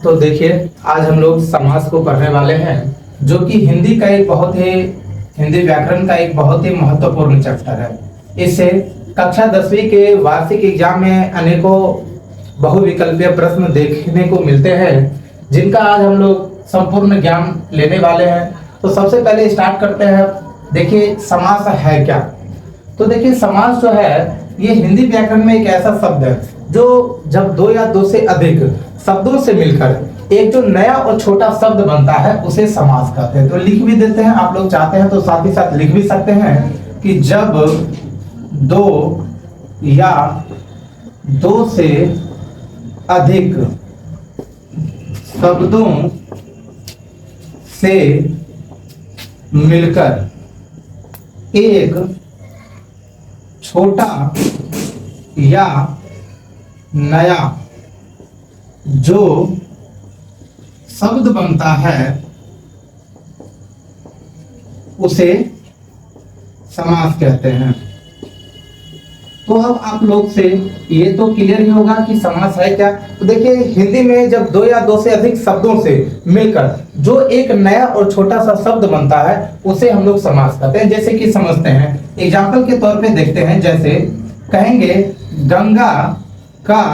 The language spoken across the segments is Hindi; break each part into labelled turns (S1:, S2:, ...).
S1: तो देखिए, आज हम लोग समास को पढ़ने वाले हैं, जो कि हिंदी व्याकरण का एक बहुत ही महत्वपूर्ण चैप्टर है। इसे कक्षा 10वीं के वार्षिक एग्जाम में अनेकों बहुविकल्पीय प्रश्न देखने को मिलते हैं, जिनका आज हम लोग संपूर्ण ज्ञान लेने वाले हैं। तो सबसे पहले स्टार्ट करते हैं। देखिए, समास है क्या? तो देखिए, समास जो है ये हिंदी व्याकरण में एक ऐसा शब्द है जो जब दो या दो से अधिक शब्दों से मिलकर एक जो नया और छोटा शब्द बनता है उसे समास कहते हैं। तो लिख भी देते हैं, आप लोग चाहते हैं तो साथ ही साथ लिख भी सकते हैं कि जब दो या दो से अधिक शब्दों से मिलकर एक छोटा या नया जो शब्द बनता है उसे समास कहते हैं। तो अब आप लोग से ये तो क्लियर ही होगा कि समास है क्या। तो देखिए, हिंदी में जब दो या दो से अधिक शब्दों से मिलकर जो एक नया और छोटा सा शब्द बनता है उसे हम लोग समास कहते हैं। जैसे कि समझते हैं, एग्जाम्पल के तौर पे देखते हैं। जैसे कहेंगे गंगा का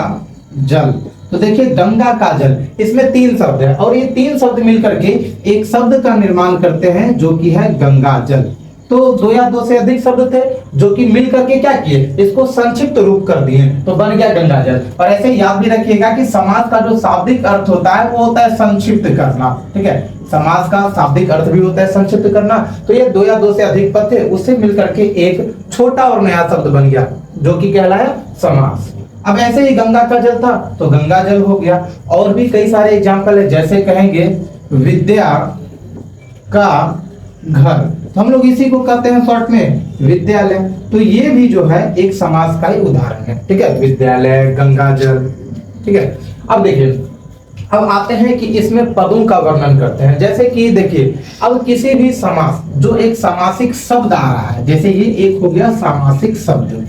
S1: जल। तो देखिए, गंगा का जल, इसमें तीन शब्द है और ये तीन शब्द मिलकर के एक शब्द का निर्माण करते हैं जो कि है गंगा जल। तो दो या दो से अधिक शब्द थे जो कि मिलकर के क्या किए, इसको संक्षिप्त रूप कर दिए तो बन गया गंगा जल। और ऐसे याद भी रखिएगा कि समास का जो शाब्दिक अर्थ होता है वो होता है संक्षिप्त करना। ठीक है, समास का शाब्दिक अर्थ भी होता है संक्षिप्त करना। तो ये दो या दो से अधिक पद थे, उससे मिलकर के एक छोटा और नया शब्द बन गया जो कि कहलाया समास। अब ऐसे ही गंगा का जल था तो गंगा जल हो गया। और भी कई सारे एग्जाम्पल है, जैसे कहेंगे विद्या का घर, तो हम लोग इसी को कहते हैं शॉर्ट में विद्यालय। तो ये भी जो है एक समास का ही उदाहरण है। ठीक है, विद्यालय, गंगा जल। ठीक है, अब देखिए, अब आते हैं कि इसमें पदों का वर्णन करते हैं। जैसे कि देखिए, अब किसी भी समास जो एक सामासिक शब्द आ रहा है, जैसे ये एक हो गया सामासिक शब्द।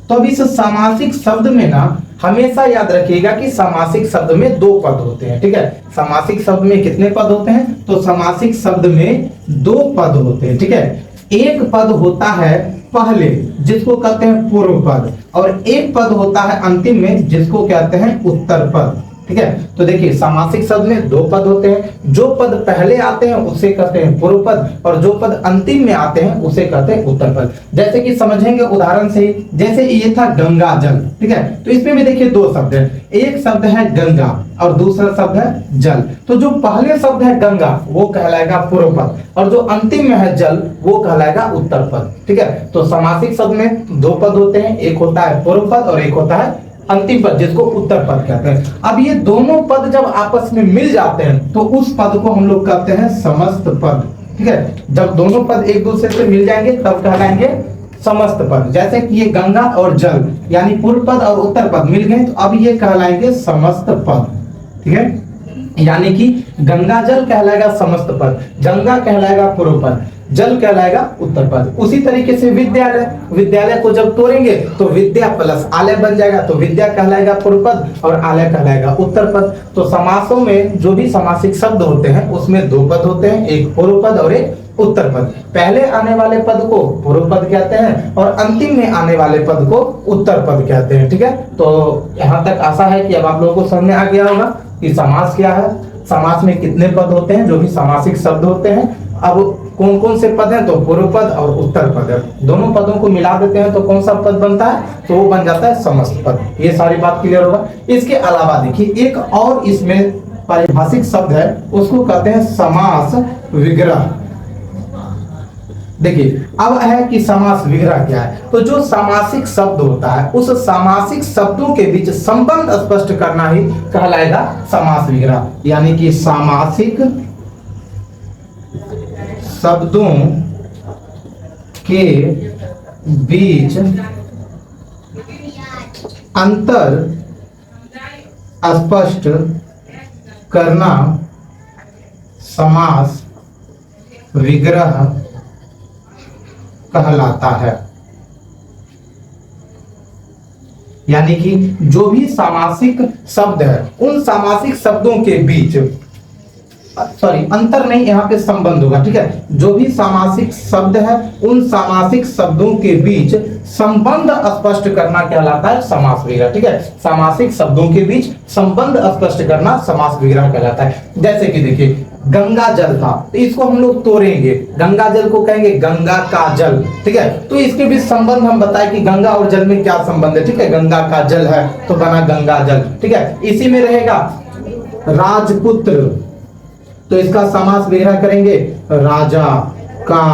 S1: तो अब इस सामासिक शब्द में ना हमेशा याद रखिएगा कि सामासिक शब्द में दो पद होते हैं। ठीक है, सामासिक शब्द में कितने पद होते हैं? तो सामासिक शब्द में दो पद होते हैं। ठीक है, एक पद होता है पहले जिसको कहते हैं पूर्व पद, और एक पद होता है अंतिम में जिसको कहते हैं उत्तर पद। ठीक है, तो देखिए, सामासिक शब्द में दो पद होते हैं। जो पद पहले आते हैं उसे कहते हैं पूर्व पद, और जो पद अंतिम में आते हैं उसे कहते हैं उत्तर पद। जैसे कि समझेंगे उदाहरण से, जैसे ये था गंगा जल। ठीक है, तो इसमें भी देखिए दो शब्द है, एक शब्द है गंगा और दूसरा शब्द है जल। तो जो पहले शब्द है गंगा वो कहलाएगा पूर्व पद, और जो अंतिम में है जल वो कहलाएगा उत्तर पद। ठीक है, तो सामासिक शब्द में दो पद होते हैं, एक होता है पूर्व पद और एक होता है अंतिम पद जिसको उत्तर पद कहते हैं। अब ये दोनों पद जब आपस में मिल जाते हैं तो उस पद को हम लोग कहते हैं समस्त पद। ठीक है, जब दोनों पद एक दूसरे से मिल जाएंगे तब कहलाएंगे समस्त पद। जैसे कि ये गंगा और जल यानी पूर्व पद और उत्तर पद मिल गए तो अब ये कहलाएंगे समस्त पद। ठीक है, यानी कि गंगा जल कहलाएगा समस्त पद, गंगा कहलाएगा पूर्व पद, जल कहलाएगा उत्तर पद। उसी तरीके से विद्यालय, विद्यालय को जब तोड़ेंगे तो विद्या प्लस आलय बन जाएगा, तो विद्या कहलाएगा पूर्व पद और आलय कहलाएगा उत्तर पद। तो समासों में जो भी समासिक शब्द होते हैं उसमें दो पद होते हैं, एक पूर्व पद और एक उत्तर पद। पहले आने वाले पद को पूर्व पद कहते हैं और अंतिम में आने वाले पद को उत्तर पद कहते हैं। ठीक है, तो यहाँ तक आशा है कि अब आप लोगों को समझ में आ गया होगा कि समास क्या है, समास में कितने पद होते हैं, जो भी सामासिक शब्द होते हैं। अब कौन कौन से पद हैं? तो पूर्व पद और उत्तर पद है। दोनों पदों को मिला देते हैं तो कौन सा पद बनता है? तो वो बन जाता है समस्त पद। ये सारी बात क्लियर होगा। इसके अलावा देखिए, एक और इसमें पारिभाषिक शब्द है, उसको कहते हैं समास विग्रह। देखिए, अब है कि समास विग्रह क्या है। तो जो सामासिक शब्द होता है उस सामासिक शब्दों के बीच संबंध स्पष्ट करना ही कहलाएगा समास विग्रह। यानी कि सामासिक शब्दों के बीच अंतर स्पष्ट करना समास विग्रह कहलाता है। यानी कि जो भी सामासिक शब्द है उन सामासिक शब्दों के बीच, सॉरी अंतर नहीं, यहाँ पे संबंध होगा, ठीक है। जो भी सामासिक शब्द है उन सामासिक शब्दों के बीच संबंध स्पष्ट करना कहलाता है समास विग्रह, ठीक है। सामासिक शब्दों के बीच संबंध स्पष्ट करना समास विग्रह कहलाता है। जैसे कि देखिए गंगा जल था, तो इसको हम लोग तोड़ेंगे, गंगा जल को कहेंगे गंगा का जल, ठीक है। तो इसके बीच संबंध हम बताएं कि गंगा और जल में क्या संबंध है, ठीक है। गंगा का जल है तो बना गंगा जल, ठीक है। इसी में रहेगा राजपुत्र, तो इसका समास विग्रह करेंगे राजा का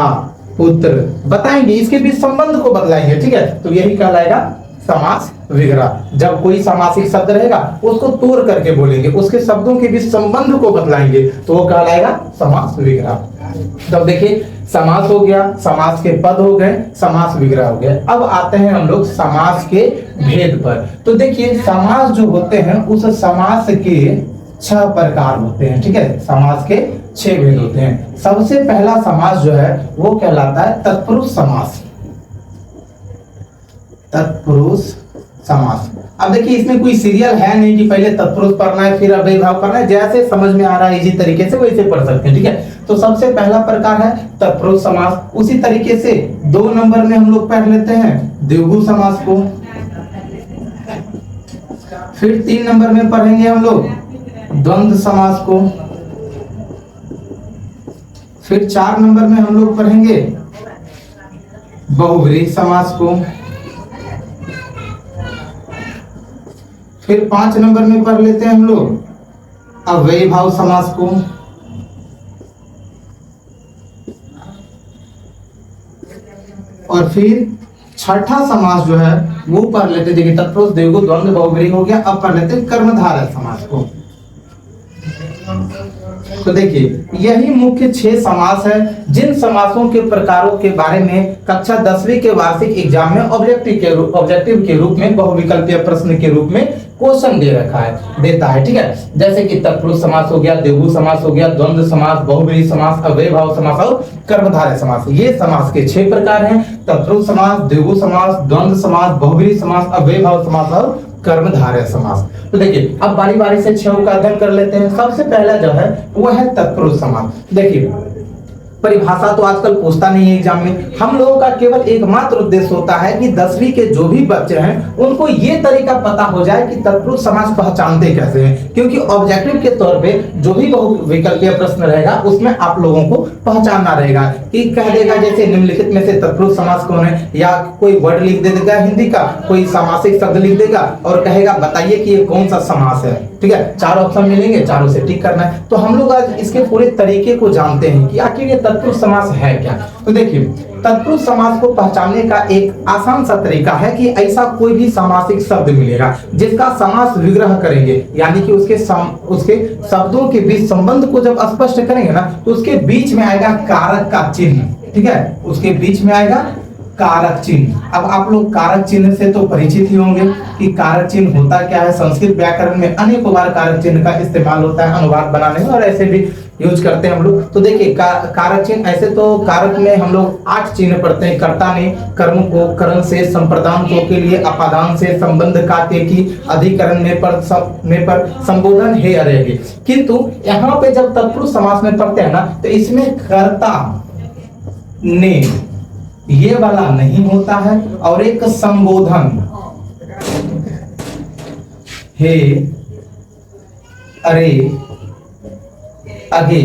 S1: पुत्र, बताएंगे, इसके बीच संबंध को बदलाएंगे, ठीक है। तो यही कहलाएगा समास विग्रह। जब कोई सामासिक शब्द रहेगा उसको तोड़ करके बोलेंगे, उसके शब्दों के बीच संबंध को बदलाएंगे, तो वो कहलाएगा समास विग्रह। तब देखिए समास हो गया, समास के पद हो गए, समास विग्रह हो गया। अब आते हैं हम लोग समास के भेद पर। तो देखिए समास जो होते हैं उस समास के 6 प्रकार होते हैं, ठीक है। समास के 6 भेद होते हैं। सबसे पहला समास जो है वो कहलाता है तत्पुरुष समास, तत्पुरुष समास। अब देखिए इसमें कोई सीरियल है नहीं कि पहले तत्पुरुष पढ़ना है फिर अव्ययी भाव पढ़ना है, जैसे समझ में आ रहा है इसी तरीके से वैसे पढ़ सकते हैं, ठीक है। तो सबसे पहला प्रकार है तत्पुरुष समास। उसी तरीके से 2 नंबर में हम लोग पढ़ लेते हैं द्विगु समास को, फिर 3 नंबर में पढ़ेंगे हम लोग द्वंद्व समास को, फिर 4 नंबर में हम लोग पढ़ेंगे बहुव्रीहि समास को, फिर 5 नंबर में पढ़ लेते हैं हम लोग अव्ययी भाव समास को, और फिर छठा समास जो है वो पढ़ लेते हैं। देखिए तत्पुरुष द्विगु द्वंद्व बहुव्रीहि हो गया, अब पढ़ लेते हैं कर्मधारय समास को। तो देखिए यही मुख्य 6 समास है जिन समासों के प्रकारों के बारे में कक्षा 10वीं के वार्षिक एग्जाम में ऑब्जेक्टिव के रूप में बहुविकल्पीय प्रश्न के रूप में क्वेश्चन दे रखा है, देता है, ठीक है। जैसे कि तत्पुरुष समास हो गया, द्विगु समास हो गया, द्वंद्व समास, बहुव्रीहि समास, अव्ययी भाव समास और कर्मधारय समास। ये समास के 6 प्रकार हैं, तत्पुरुष समास, द्विगु समास, द्वंद्व समास, बहुव्रीहि समास, अव्ययी भाव समास और कर्मधारय समास। तो देखिए अब बारी बारी से 6 का अध्ययन कर लेते हैं। सबसे पहला जो है वो है तत्पुरुष समास। देखिए परिभाषा तो आजकल पूछता नहीं है एग्जाम में, हम लोगों का केवल एकमात्र उद्देश्य होता है कि 10वीं के जो भी बच्चे हैं उनको ये तरीका पता हो जाए कि तत्पुरुष समास पहचानते कैसे हैं, क्योंकि ऑब्जेक्टिव के तौर पे जो भी बहुविकल्पीय प्रश्न रहेगा उसमें आप लोगों को पहचानना रहेगा कि कह देगा जैसे निम्नलिखित में से तत्पुरुष समास कौन है, या कोई वर्ड लिख दे देगा हिंदी का, कोई सामासिक शब्द लिख देगा और कहेगा बताइए कि ये कौन सा समास है, ठीक है। 4 ऑप्शन मिलेंगे, चारों से टिक करना है। तो हम लोग आज इसके पूरे तरीके को जानते हैं कि आखिर ये तत्पुरुष समास है क्या। तो देखिए तत्पुरुष समास को पहचानने का एक आसान सा तरीका है कि ऐसा कोई भी सामासिक शब्द मिलेगा जिसका समास विग्रह करेंगे, यानी कि उसके शब्दों के बीच संबंध को जब स्पष्ट करेंगे ना तो उसके बीच में आएगा कारक का चिन्ह, ठीक है। उसके बीच में आएगा कारक चिन्ह। अब आप लोग कारक चिन्ह से तो परिचित ही होंगे कि कारक चिन्ह होता क्या है। संस्कृत व्याकरण में अनेक बार कारक चिन्ह का इस्तेमाल होता है अनुवाद बनाने में, और ऐसे भी यूज करते हैं हम लोग। तो देखिए कारक चिन्ह, ऐसे तो कारक में हम लोग 8 चिन्ह पढ़ते हैं। कर्ता ने कर्म को करण से, संप्रदान तो के लिए, अपादान से, संबंध का ते की, अधिकरण में पर संबोधन हे रहेगी। किंतु यहाँ पे जब तत्पुरुष समास में पढ़ते हैं ना तो इसमें कर्ता ने ये वाला नहीं होता है, और एक संबोधन हे, अरे, अगे,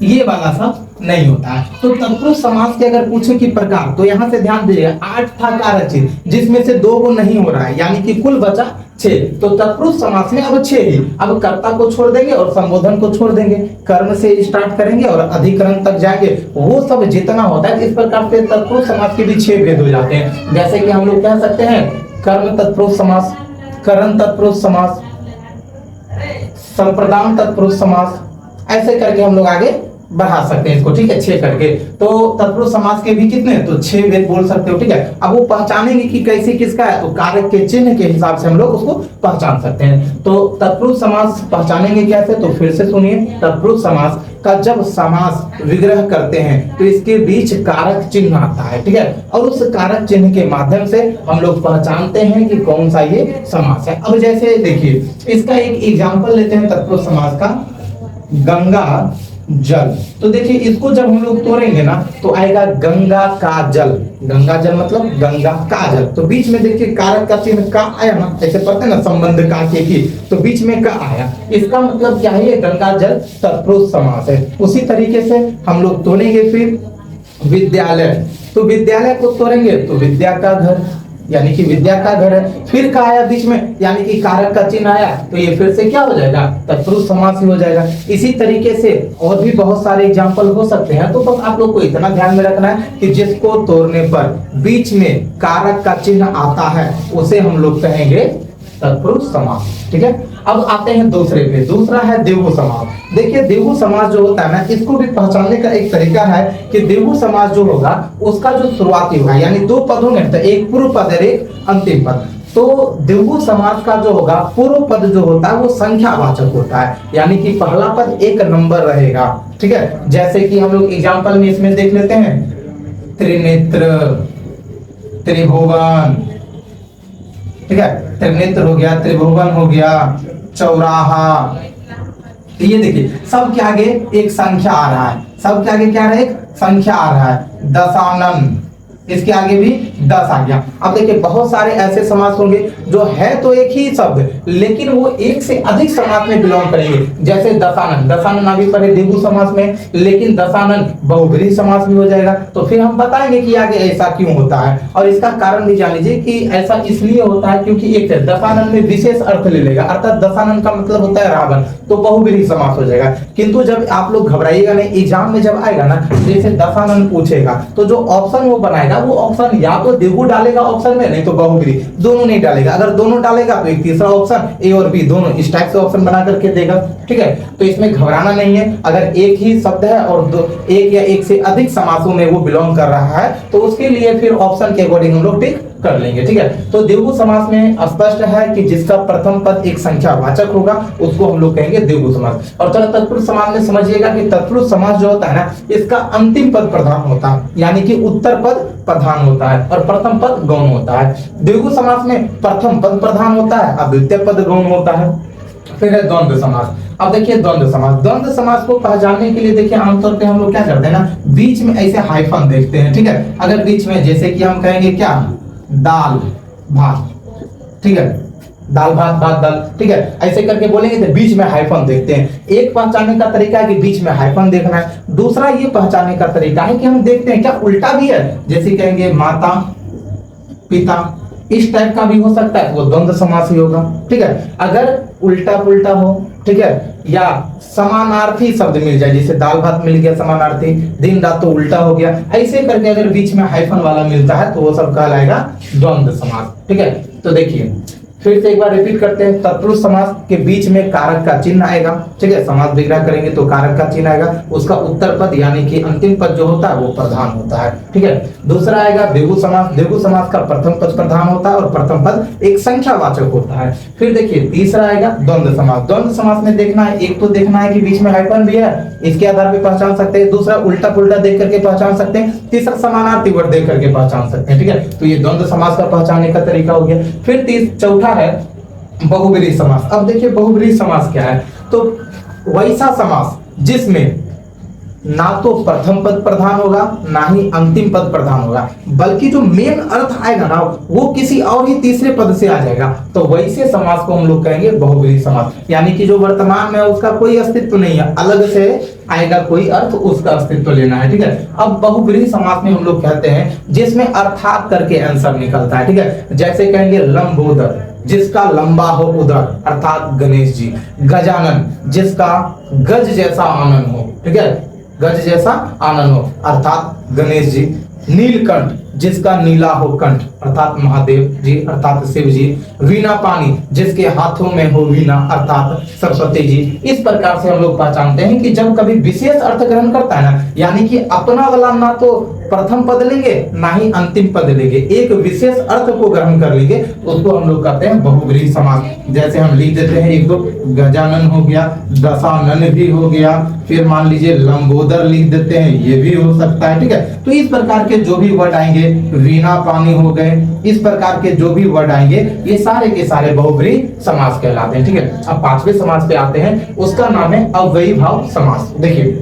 S1: ये वाला सब नहीं होता है। तो तत्पुरुष समास के अगर पूछे कि प्रकार, तो यहां से ध्यान दीजिए 8 था कारक चिन्ह जिसमें से 2 को नहीं हो रहा है, यानी कि कुल बचा 6। तो तत्पुरुष समास में अब 6 ही, अब कर्ता को छोड़ देंगे और संबोधन को छोड़ देंगे, कर्म से स्टार्ट करेंगे और अधिकरण तक जाएंगे, वो सब जितना होता है। इस प्रकार से तत्पुरुष समास के भी 6 भेद हो जाते हैं। जैसे कि हम लोग कह सकते हैं कर्म तत्पुरुष समास, करण तत्पुरुष समास, संप्रदान तत्पुरुष समास, ऐसे करके हम लोग आगे बढ़ा सकते हैं इसको, ठीक है, 6 करके। तो तत्पुरुष समास के भी कितने, तो 6 भेद बोल सकते हो, ठीक है। अब वो पहचानेंगे कि कैसे किसका है, तो कारक के चिन्ह के हिसाब से हम लोग उसको पहचान सकते हैं। तो तत्पुरुष समास पहचानेंगे कैसे, तो फिर से सुनिए, तत्पुरुष समास का जब समास विग्रह करते हैं तो इसके बीच कारक चिन्ह आता है, ठीक है, और उस कारक चिन्ह के माध्यम से हम लोग पहचानते हैं कि कौन सा ये समास है। अब जैसे देखिए, इसका एक एग्जांपल लेते हैं तत्पुरुष समास का, गंगा जल। तो देखिए इसको जब हम लोग तोड़ेंगे ना तो आएगा गंगा का जल। गंगा जल मतलब गंगा का जल, तो बीच में देखिए कारक का चिन्ह का आया ना, ऐसे पढ़ते हैं ना संबंध का के की, तो बीच में का आया, इसका मतलब क्या है, ये गंगा जल तत्पुरुष समास है। उसी तरीके से हम लोग तोड़ेंगे फिर विद्यालय, तो विद्यालय को तोड़ेंगे तो विद्या का घर, यानी कि विद्या का घर है। फिर का आया बीच में, यानी कि कारक का चिन्ह आया, तो ये फिर से क्या हो जाएगा, तत्पुरुष समास ही हो जाएगा। इसी तरीके से और भी बहुत सारे एग्जांपल हो सकते हैं। तो बस आप लोग को इतना ध्यान में रखना है कि जिसको तोड़ने पर बीच में कारक का चिन्ह आता है उसे हम लोग कहेंगे तत्पुरुष समास, ठीक है। अब आते हैं दूसरे पे, दूसरा है द्विगु समास। देखिए द्विगु समास जो होता है ना, इसको भी पहचानने का एक तरीका है कि द्विगु समास जो होगा उसका जो शुरुआती होगा, यानी 2 पद होंगे, तो एक पूर्व पद और एक अंतिम पद। तो द्विगु समास का जो होगा पूर्व पद जो होता है वो संख्यावाचक होता है, यानी कि पहला पद 1 नंबर रहेगा, ठीक है। जैसे कि हम लोग एग्जांपल में इसमें देख लेते हैं, त्रिनेत्र, त्रिभुवन, ठीक है, त्रिनेत्र हो गया, त्रिभुवन हो गया, चौराहा। ये देखिए सब के आगे एक संख्या आ रहा है, सब के आगे क्या आ रहा है, एक संख्या आ रहा है। दशानन, इसके आगे भी 10 आ गया। अब देखिए बहुत सारे ऐसे समास होंगे जो है तो एक ही शब्द लेकिन वो एक से अधिक समास में बिलोंग करेंगे। जैसे दशानन, दशानन अभी पढ़े द्विगु समास में, लेकिन दशानन बहुब्रीहि समास भी हो जाएगा। तो फिर हम बताएंगे कि आगे ऐसा क्यों होता है, और इसका कारण भी जान लीजिए कि ऐसा इसलिए होता है क्योंकि एक दशानन में विशेष अर्थ ले लेगा, अर्थात दशानन का मतलब होता है रावण, तो बहुब्रीहि समास हो जाएगा। किंतु जब आप लोग घबराइएगा नहीं, एग्जाम में जब आएगा ना, जैसे दशानन पूछेगा तो जो ऑप्शन वो बनाएगा वो ऑप्शन या तो द्विगु डालेगा ऑप्शन में, नहीं तो बहुब्रीहि, दोनों नहीं डालेगा। अगर दोनों डालेगा तो एक तीसरा ऑप्शन ए और बी दोनों इस टाइप से ऑप्शन बना करके देगा, ठीक है। तो इसमें घबराना नहीं है। अगर एक ही शब्द है और एक या एक से अधिक समासों में वो बिलोंग कर रहा है तो उसके लिए फिर ऑप्शन के अकॉर्डिंग हम लोग टिक कर लेंगे, ठीक है। तो द्विगु समास में स्पष्ट है कि जिसका प्रथम पद एक संख्यावाचक होगा उसको हम लोग कहेंगे द्विगु समास। और चलो तत्पुरुष समास में समझिएगा कि तत्पुरुष समास जो होता है ना, इसका अंतिम पद प्रधान होता है, यानी कि उत्तर पद प्रधान होता है और प्रथम पद गौण होता है। द्विगु समास में प्रथम पद प्रधान होता है और द्वितीय पद गौण होता है। फिर है द्वंद्व समास। अब देखिए द्वंद्व समास, द्वंद्व समास को पहचानने के लिए देखिए आमतौर पे हम लोग क्या करते हैं ना, बीच में ऐसे हाइफन देखते हैं, ठीक है। अगर बीच में जैसे कि हम कहेंगे क्या, दाल भात, ठीक है, दाल भात भात दाल, ठीक है, ऐसे करके बोलेंगे तो बीच में हाइफन देखते हैं। एक पहचानने का तरीका है कि बीच में हाइफन देखना है। दूसरा ये पहचानने का तरीका है कि हम देखते हैं क्या उल्टा भी है, जैसे कहेंगे माता पिता, इस टाइप का भी हो सकता है, वो द्वंद्व समास ही होगा, ठीक है। अगर उल्टा पुल्टा हो, ठीक है, या समानार्थी शब्द मिल जाए, जैसे दाल भात मिल गया समानार्थी, दिन रात तो उल्टा हो गया, ऐसे करके अगर बीच में हाइफन वाला मिलता है तो वो सब कहलाएगा द्वंद्व समास, ठीक है। तो देखिए फिर से एक बार रिपीट करते हैं, तत्पुरुष समास के बीच में कारक का चिन्ह आएगा, ठीक है, समास विग्रह करेंगे तो कारक का चिन्ह आएगा, उसका उत्तर पद यानी कि अंतिम पद जो होता है वो प्रधान होता है, ठीक है। दूसरा आएगा द्विगु समास, द्विगु समास का प्रथम पद प्रधान होता है और प्रथम पद एक संख्यावाचक होता है। फिर देखिए तीसरा आएगा द्वंद्व समास। द्वंद्व समास में देखना है, एक तो देखना है कि बीच में हाइफन भी है, इसके आधार पर पहचान सकते हैं। दूसरा उल्टा पुल्टा देख करके पहचान सकते हैं। तीसरा समानार्थी वर्ड देख करके पहचान सकते हैं, ठीक है। तो ये द्वंद्व समास का पहचानने का तरीका हो गया। फिर चौथा है बहुब्रीहि समास। अब देखिए बहुब्रीहि समास क्या है, तो वैसा समास जिसमें ना तो प्रथम पद प्रधान होगा ना ही अंतिम पद प्रधान होगा, बल्कि जो मेन अर्थ आएगा ना वो किसी और ही तीसरे पद से आ जाएगा, तो वैसे समास को हम लोग कहेंगे बहुब्रीहि समास। यानी कि जो वर्तमान में उसका कोई अस्तित्व नहीं है, अलग से आएगा कोई अर्थ, उसका अस्तित्व लेना है, ठीक है। अब बहुब्रीहि समास में हम लोग कहते हैं जिसमें अर्थात करके आंसर निकलता है, ठीक है। जैसे कहेंगे लंबोदर, जिसका लंबा हो उदर, अर्थात गणेश जी। गजानन, जिसका गज जैसा आनंद हो, ठीक है, गज जैसा आनंद हो, अर्थात गणेश जी। नीलकंठ, जिसका नीला हो कंठ, अर्थात महादेव जी अर्थात शिव जी, वीणा पानी जिसके हाथों में हो वीणा अर्थात सरस्वती जी। इस प्रकार से हम लोग पहचानते हैं कि जब कभी विशेष अर्थ ग्रहण करता है ना, यानी कि अपना वाला ना तो प्रथम पद लेंगे ना ही अंतिम पद लेंगे, एक विशेष अर्थ को ग्रहण कर लेंगे, उसको हम लोग कहते हैं बहुव्रीहि समास। जैसे हम लिख देते हैं, एक तो गजानन हो गया, दशानन भी हो गया, फिर मान लीजिए लंबोदर लिख देते हैं, ये भी हो सकता है, ठीक है। तो इस प्रकार के जो भी वर्ड आएंगे, वीणा पानी हो गए, इस प्रकार के जो भी वर्ड आएंगे ये सारे के सारे बहुव्रीहि समास कहलाते हैं, ठीक है। अब पांचवें समास पे आते हैं, उसका नाम है अव्ययी भाव समास। देखिए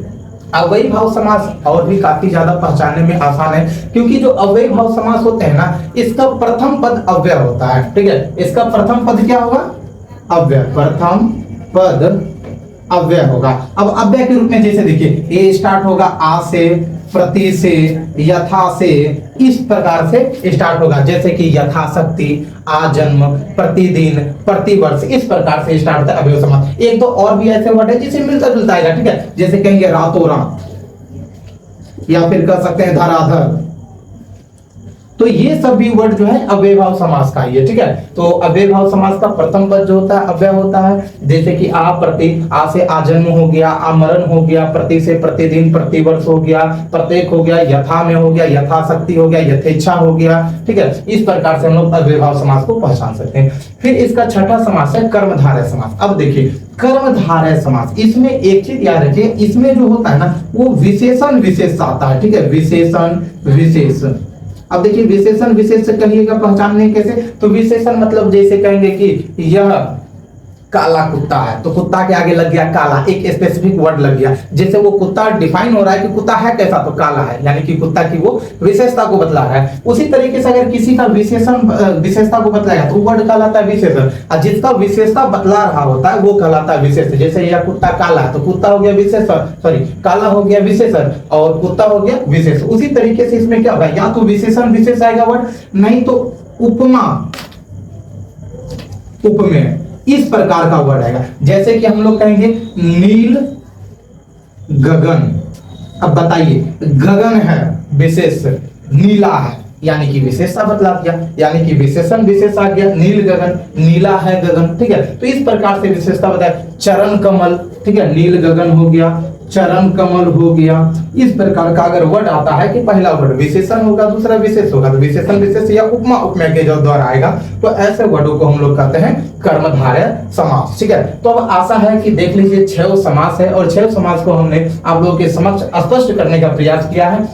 S1: अव्ययी भाव समास और भी काफी ज्यादा पहचानने में आसान है, क्योंकि जो अव्ययी भाव समास होते हैं ना, इसका प्रथम पद अव्यय होता है, ठीक है। इसका प्रथम पद क्या होगा? अव्यय, प्रथम पद अव्यय होगा। अब अव्यय के रूप में जैसे देखिए, ए स्टार्ट होगा आ से, प्रति से, यथा से, इस प्रकार से स्टार्ट होगा। जैसे कि यथाशक्ति, आजन्म, प्रतिदिन, प्रतिवर्ष, इस प्रकार से स्टार्ट होता है अव्यय समास। एक तो और भी ऐसे वर्ड है जिसे मिलता जुलता आएगा, ठीक है। जैसे कहेंगे रातों रात, या फिर कह सकते हैं धराधर। तो ये सभी वर्ड जो है अव्यय भाव समास का ही है, ठीक है। तो अव्यय भाव समास का प्रथम पद जो होता है अव्यय होता है। जैसे कि आ प्रति, आ से आजन्म हो गया, आमरण हो गया, प्रति से प्रतिदिन, प्रतिवर्ष हो गया, प्रत्येक हो गया, यथा में हो गया, यथाशक्ति हो गया, यथेच्छा हो गया, ठीक है। इस प्रकार से हम लोग अव्यय भाव समास को पहचान सकते हैं। फिर इसका छठा समास है कर्मधारय समास। अब देखिए कर्मधारय समास, इसमें एक चीज याद रखिए, इसमें जो होता है ना वो विशेषण विशेष आता है, ठीक है। विशेषण विशेष। अब देखिए विशेषण विशेष से कहिएगा पहचानने कैसे, तो विशेषण मतलब जैसे कहेंगे कि यह काला कुत्ता है, तो कुत्ता के आगे लग गया काला, एक स्पेसिफिक वर्ड लग गया। जैसे वो कुत्ता डिफाइन हो रहा है कि कुत्ता है कैसा, तो काला है, यानी कि कुत्ता की वो विशेषता को बतला रहा है। उसी तरीके से अगर किसी का विशेषण विशेषता को बतलाएगा तो वर्ड कहलाता है विशेषण, और जिसका विशेषता बतला रहा होता है वो कहलाता है विशेषण। जैसे यह कुत्ता काला है तो कुत्ता हो गया विशेषण, सॉरी काला हो गया विशेषण और कुत्ता हो गया विशेषण। उसी तरीके से इसमें क्या होगा, या तो विशेषण विशेष आएगा वर्ड, नहीं तो उपमा उपमेय, इस प्रकार का वर्ड आएगा। जैसे कि हम लोग कहेंगे नील गगन। अब बताइए गगन है विशेष, नीला है यानी कि विशेषता बतला दिया, यानी कि विशेषण विशेष आ गया, नील गगन, नीला है गगन, ठीक है। तो इस प्रकार से विशेषता बताया। चरण कमल, ठीक है, नील गगन हो गया, चरण कमल हो गया। इस प्रकार का अगर वर्ड आता है कि पहला वर्ड विशेषण होगा दूसरा विशेष होगा, तो विशेषण विशेष या उपमा उपमेय के जो द्वारा आएगा, तो ऐसे वर्डों को हम लोग कहते हैं कर्मधारय समास, ठीक है। तो अब आशा है कि देख लीजिए 6 समास है और 6 समास को हमने आप लोगों के समक्ष स्पष्ट करने का प्रयास किया है।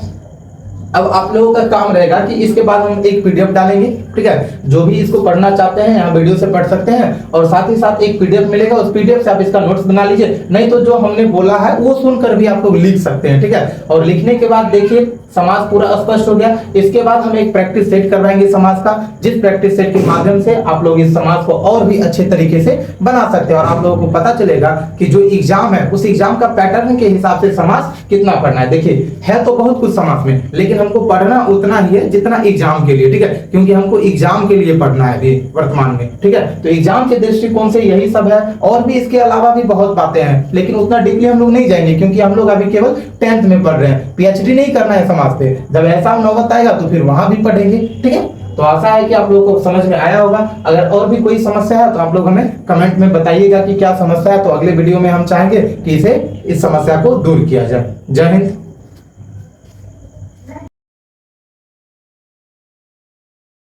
S1: अब आप लोगों का काम रहेगा कि इसके बाद हम एक पीडीएफ डालेंगे, ठीक है। जो भी इसको पढ़ना चाहते हैं यहाँ वीडियो से पढ़ सकते हैं, और साथ ही साथ एक पीडीएफ मिलेगा, उस पीडीएफ से आप इसका नोट्स बना लीजिए, नहीं तो जो हमने बोला है वो सुनकर भी आप लोग लिख सकते हैं, ठीक है। और लिखने के बाद देखिए समास पूरा स्पष्ट हो गया। इसके बाद हम एक प्रैक्टिस सेट करवाएंगे समास का, जिस प्रैक्टिस सेट के माध्यम से आप लोग इस समास को और भी अच्छे तरीके से बना सकते हैं, और आप लोगों को पता चलेगा कि जो एग्जाम है उस एग्जाम का पैटर्न के हिसाब से समास कितना पढ़ना है। देखिए है तो बहुत कुछ समास में, लेकिन हमको पढ़ना उतना ही है जितना एग्जाम के लिए, ठीक है, क्योंकि हमको एग्जाम के लिए पढ़ना है अभी वर्तमान में, ठीक है। तो एग्जाम के दृष्टिकोण से यही सब है, और भी इसके अलावा भी बहुत बातें हैं, लेकिन उतना डीपली हम लोग नहीं जाएंगे, क्योंकि हम लोग अभी केवल 10th में पढ़ रहे हैं, पीएचडी नहीं करना है समाज पे। जब ऐसा नौबत आएगा तो फिर वहां भी पढ़ेंगे, ठीक है। तो आशा है कि आप लोगों को समझ में आया होगा। अगर और भी कोई समस्या है तो आप लोग हमें कमेंट में बताइएगा कि क्या समस्या है, तो अगले वीडियो में हम चाहेंगे कि इस समस्या को दूर किया जाए। जय हिंद।